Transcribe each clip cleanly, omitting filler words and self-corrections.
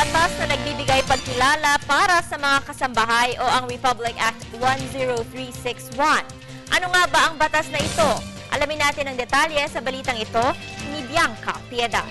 batas na nagbibigay pagkilala para sa mga kasambahay o ang Republic Act 10361. Ano nga ba ang batas na ito? Alamin natin ang detalye sa balitang ito ni Bianca Piedad.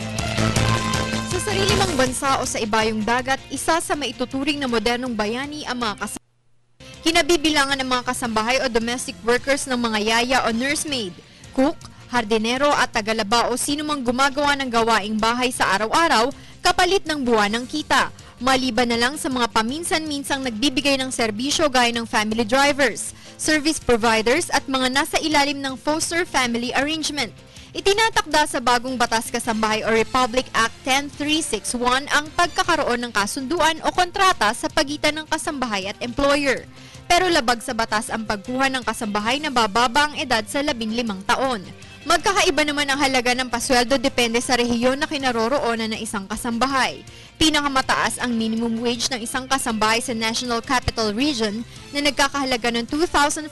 Sa sarili mang bansa o sa ibayong dagat, isa sa maituturing na modernong bayani ang mga kasambahay. Kinabibilangan ng mga kasambahay o domestic workers ng mga yaya o nursemaid, cook, hardinero at tagalaba o sino mang gumagawa ng gawaing bahay sa araw-araw kapalit ng buwan ng kita. Maliban na lang sa mga paminsan-minsang nagbibigay ng serbisyo gaya ng family drivers, service providers at mga nasa ilalim ng foster family arrangement. Itinatakda sa bagong batas kasambahay o Republic Act 10361 ang pagkakaroon ng kasunduan o kontrata sa pagitan ng kasambahay at employer. Pero labag sa batas ang pagkuha ng kasambahay na bababa ang edad sa 15 taon. Magkakaiba naman ang halaga ng pasweldo depende sa rehiyon na kinaroroonan ng isang kasambahay. Pinakamataas ang minimum wage ng isang kasambahay sa National Capital Region na nagkakahalaga ng 2,500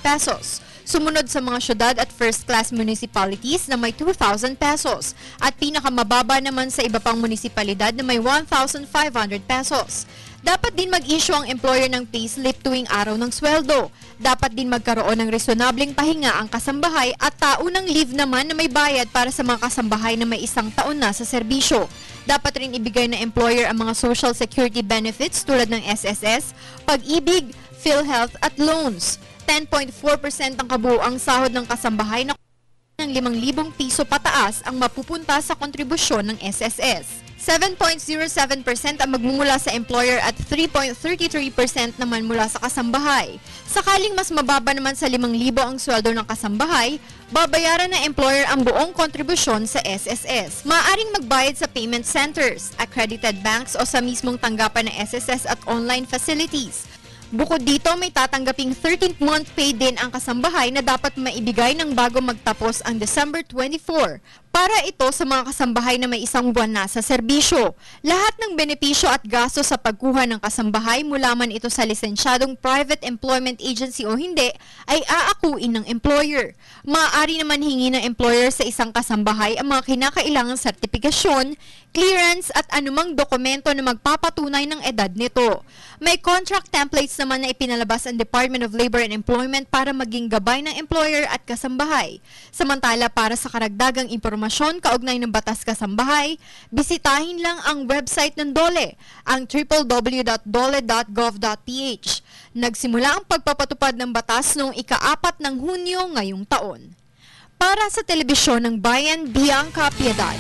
pesos. Sumunod sa mga syudad at first-class municipalities na may 2,000 pesos at pinakamababa naman sa iba pang munisipalidad na may 1,500 pesos. Dapat din mag-issue ang employer ng payslip tuwing araw ng sweldo. Dapat din magkaroon ng resonableng pahinga ang kasambahay at taunang leave naman na may bayad para sa mga kasambahay na may 1 taon na sa serbisyo. Dapat rin ibigay ng employer ang mga social security benefits tulad ng SSS, Pag-ibig, PhilHealth at loans. 10.4% ang kabuuang sahod ng kasambahay na ng 5,000 piso pataas ang mapupunta sa kontribusyon ng SSS. 7.07% ang magmumula sa employer at 3.33% naman mula sa kasambahay. Sakaling mas mababa naman sa 5,000 ang sweldo ng kasambahay, babayaran ng employer ang buong kontribusyon sa SSS. Maaaring magbayad sa payment centers, accredited banks o sa mismong tanggapan ng SSS at online facilities. Bukod dito, may tatanggaping 13th month pay din ang kasambahay na dapat maibigay ng bago magtapos ang December 24. Para ito sa mga kasambahay na may 1 buwan na sa serbisyo. Lahat ng benepisyo at gasto sa pagkuha ng kasambahay mula man ito sa lisensyadong private employment agency o hindi ay aakuin ng employer. Maaari naman hingi ng employer sa isang kasambahay ang mga kinakailangang sertifikasyon, clearance at anumang dokumento na magpapatunay ng edad nito. May contract templates naman na ipinalabas ang Department of Labor and Employment para maging gabay ng employer at kasambahay. Samantala, para sa karagdagang impormasyon kaugnay ng batas kasambahay, bisitahin lang ang website ng DOLE, ang www.dole.gov.ph. Nagsimula ang pagpapatupad ng batas noong ika-4 ng Hunyo ngayong taon. Para sa Telebisyon ng Bayan, Bianca Piedad.